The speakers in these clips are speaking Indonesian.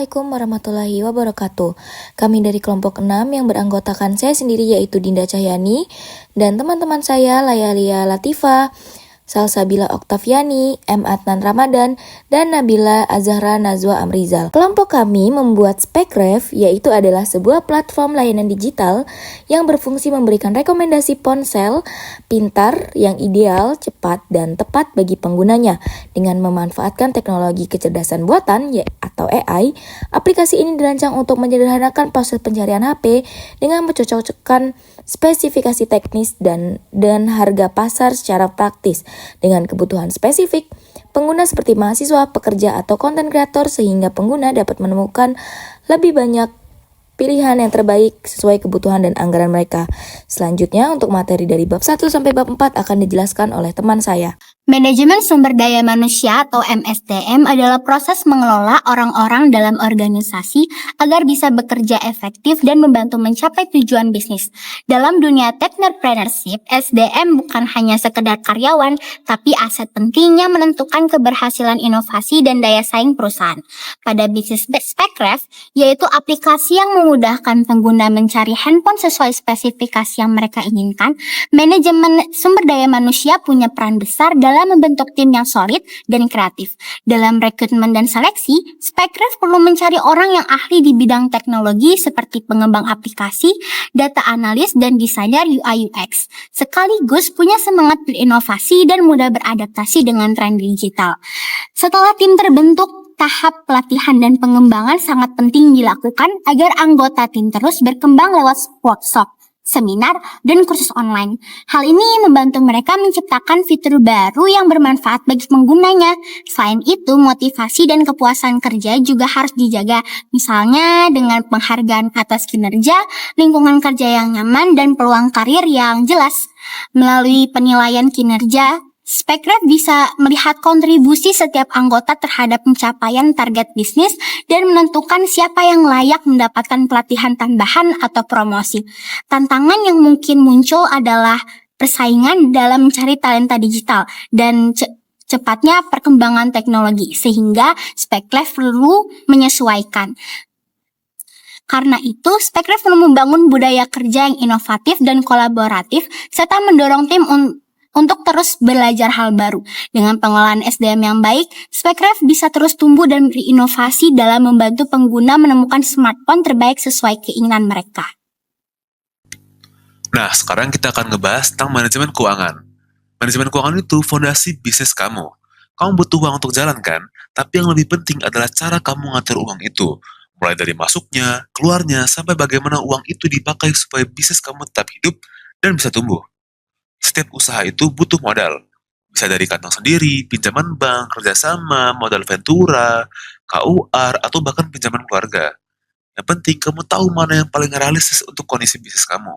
Assalamualaikum warahmatullahi wabarakatuh. Kami dari kelompok 6 yang beranggotakan saya sendiri yaitu Dinda Cahyani dan teman-teman saya Layalia Latifa, Salsabila Oktaviani, M. Adnan Ramadan, dan Nabila Azahra Nazwa Amrizal. Kelompok kami membuat SpecRef, yaitu adalah sebuah platform layanan digital yang berfungsi memberikan rekomendasi ponsel pintar yang ideal, cepat, dan tepat bagi penggunanya. Dengan memanfaatkan teknologi kecerdasan buatan atau AI, aplikasi ini dirancang untuk menyederhanakan proses pencarian HP dengan mencocokkan spesifikasi teknis dan harga pasar secara praktis dengan kebutuhan spesifik pengguna seperti mahasiswa, pekerja, atau konten kreator sehingga pengguna dapat menemukan lebih banyak pilihan yang terbaik sesuai kebutuhan dan anggaran mereka. Selanjutnya untuk materi dari bab 1 sampai bab 4 akan dijelaskan oleh teman saya. Manajemen sumber daya manusia atau MSDM adalah proses mengelola orang-orang dalam organisasi agar bisa bekerja efektif dan membantu mencapai tujuan bisnis. Dalam dunia technopreneurship, SDM bukan hanya sekedar karyawan, tapi aset penting yang menentukan keberhasilan inovasi dan daya saing perusahaan. Pada bisnis SpecRef, yaitu aplikasi yang memudahkan pengguna mencari handphone sesuai spesifikasi yang mereka inginkan, manajemen sumber daya manusia punya peran besar dalam membentuk tim yang solid dan kreatif. Dalam rekrutmen dan seleksi, SpecRef perlu mencari orang yang ahli di bidang teknologi seperti pengembang aplikasi, data analis, dan desainer UI UX. Sekaligus punya semangat berinovasi dan mudah beradaptasi dengan tren digital. Setelah tim terbentuk, tahap pelatihan dan pengembangan sangat penting dilakukan agar anggota tim terus berkembang lewat workshop, seminar, dan kursus online. Hal ini membantu mereka menciptakan fitur baru yang bermanfaat bagi penggunanya. Selain itu, motivasi dan kepuasan kerja juga harus dijaga, misalnya dengan penghargaan atas kinerja, lingkungan kerja yang nyaman, dan peluang karir yang jelas. Melalui penilaian kinerja, SpecRef bisa melihat kontribusi setiap anggota terhadap pencapaian target bisnis dan menentukan siapa yang layak mendapatkan pelatihan tambahan atau promosi. Tantangan yang mungkin muncul adalah persaingan dalam mencari talenta digital dan cepatnya perkembangan teknologi, sehingga SpecRef perlu menyesuaikan. Karena itu, SpecRef perlu membangun budaya kerja yang inovatif dan kolaboratif, serta mendorong tim untuk terus belajar hal baru. Dengan pengolahan SDM yang baik, SpecRef bisa terus tumbuh dan berinovasi dalam membantu pengguna menemukan smartphone terbaik sesuai keinginan mereka. Nah, sekarang kita akan ngebahas tentang manajemen keuangan. Manajemen keuangan itu fondasi bisnis kamu. Kamu butuh uang untuk jalan kan? Tapi yang lebih penting adalah cara kamu ngatur uang itu. Mulai dari masuknya, keluarnya, sampai bagaimana uang itu dipakai supaya bisnis kamu tetap hidup dan bisa tumbuh. Setiap usaha itu butuh modal. Bisa dari kantong sendiri, pinjaman bank, kerjasama, modal ventura, KUR, atau bahkan pinjaman keluarga. Yang penting kamu tahu mana yang paling realistis untuk kondisi bisnis kamu.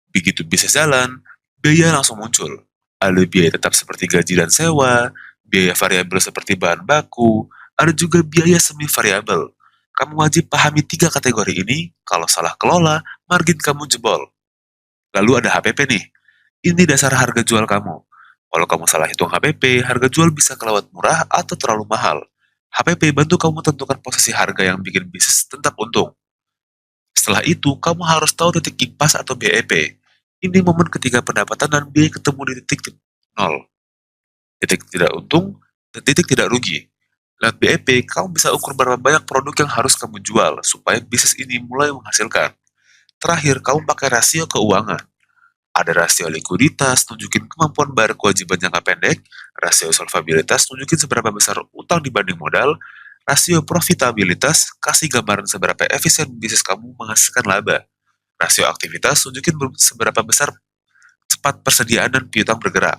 Begitu bisnis jalan, biaya langsung muncul. Ada biaya tetap seperti gaji dan sewa, biaya variabel seperti bahan baku, ada juga biaya semi variabel. Kamu wajib pahami 3 kategori ini, kalau salah kelola, margin kamu jebol. Lalu ada HPP nih. Ini dasar harga jual kamu. Kalau kamu salah hitung HPP, harga jual bisa kelewat murah atau terlalu mahal. HPP bantu kamu tentukan posisi harga yang bikin bisnis tetap untung. Setelah itu, kamu harus tahu titik impas atau BEP. Ini momen ketika pendapatan dan biaya ketemu di titik nol. Titik tidak untung dan titik tidak rugi. Lewat BEP, kamu bisa ukur berapa banyak produk yang harus kamu jual supaya bisnis ini mulai menghasilkan. Terakhir, kamu pakai rasio keuangan. Ada rasio likuiditas, nunjukin kemampuan bayar kewajiban jangka pendek, rasio solvabilitas, nunjukin seberapa besar utang dibanding modal, rasio profitabilitas, kasih gambaran seberapa efisien bisnis kamu menghasilkan laba, rasio aktivitas, nunjukin seberapa besar cepat persediaan dan piutang bergerak.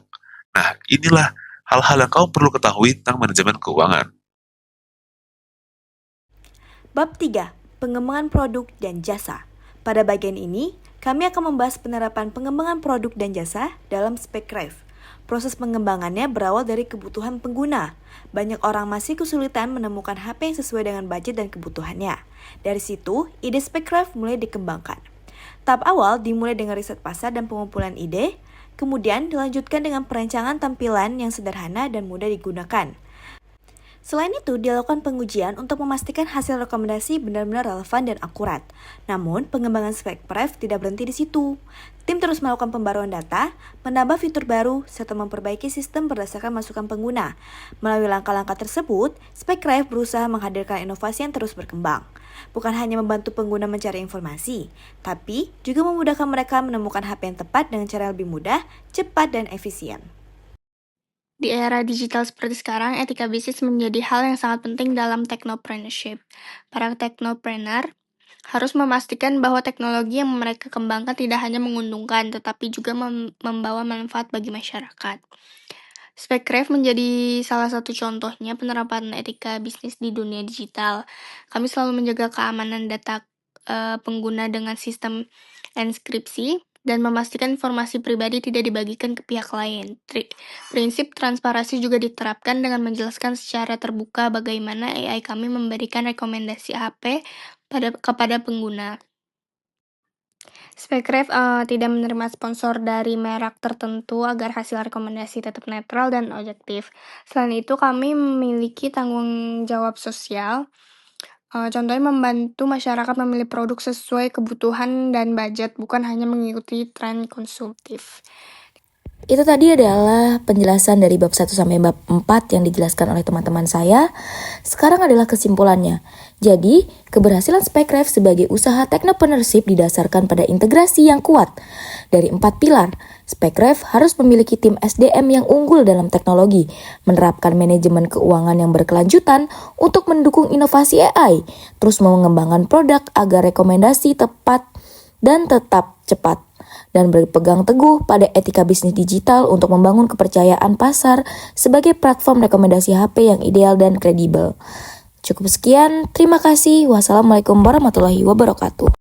Nah, inilah hal-hal yang kamu perlu ketahui tentang manajemen keuangan. Bab 3. Pengembangan produk dan jasa. Pada bagian ini, kami akan membahas penerapan pengembangan produk dan jasa dalam SpecRef. Proses pengembangannya berawal dari kebutuhan pengguna. Banyak orang masih kesulitan menemukan HP yang sesuai dengan budget dan kebutuhannya. Dari situ, ide SpecRef mulai dikembangkan. Tahap awal dimulai dengan riset pasar dan pengumpulan ide, kemudian dilanjutkan dengan perancangan tampilan yang sederhana dan mudah digunakan. Selain itu, dilakukan pengujian untuk memastikan hasil rekomendasi benar-benar relevan dan akurat. Namun, pengembangan SpecPrev tidak berhenti di situ. Tim terus melakukan pembaruan data, menambah fitur baru, serta memperbaiki sistem berdasarkan masukan pengguna. Melalui langkah-langkah tersebut, SpecPrev berusaha menghadirkan inovasi yang terus berkembang. Bukan hanya membantu pengguna mencari informasi, tapi juga memudahkan mereka menemukan HP yang tepat dengan cara lebih mudah, cepat, dan efisien. Di era digital seperti sekarang, etika bisnis menjadi hal yang sangat penting dalam technopreneurship. Para technopreneur harus memastikan bahwa teknologi yang mereka kembangkan tidak hanya menguntungkan, tetapi juga membawa manfaat bagi masyarakat. SpecCraft menjadi salah satu contohnya penerapan etika bisnis di dunia digital. Kami selalu menjaga keamanan data pengguna dengan sistem enkripsi dan memastikan informasi pribadi tidak dibagikan ke pihak lain. Prinsip transparansi juga diterapkan dengan menjelaskan secara terbuka bagaimana AI kami memberikan rekomendasi HP kepada pengguna. SpecCraft tidak menerima sponsor dari merek tertentu agar hasil rekomendasi tetap netral dan objektif. Selain itu, kami memiliki tanggung jawab sosial. Contohnya membantu masyarakat memilih produk sesuai kebutuhan dan budget, bukan hanya mengikuti tren konsumtif. Itu tadi adalah penjelasan dari bab 1 sampai bab 4 yang dijelaskan oleh teman-teman saya. Sekarang adalah kesimpulannya. Jadi, keberhasilan SpecCraft sebagai usaha technopreneurship didasarkan pada integrasi yang kuat. Dari 4 pilar, SpecCraft harus memiliki tim SDM yang unggul dalam teknologi, menerapkan manajemen keuangan yang berkelanjutan untuk mendukung inovasi AI, terus mengembangkan produk agar rekomendasi tepat dan tetap cepat, dan berpegang teguh pada etika bisnis digital untuk membangun kepercayaan pasar sebagai platform rekomendasi HP yang ideal dan kredibel. Cukup sekian, terima kasih. Wassalamualaikum warahmatullahi wabarakatuh.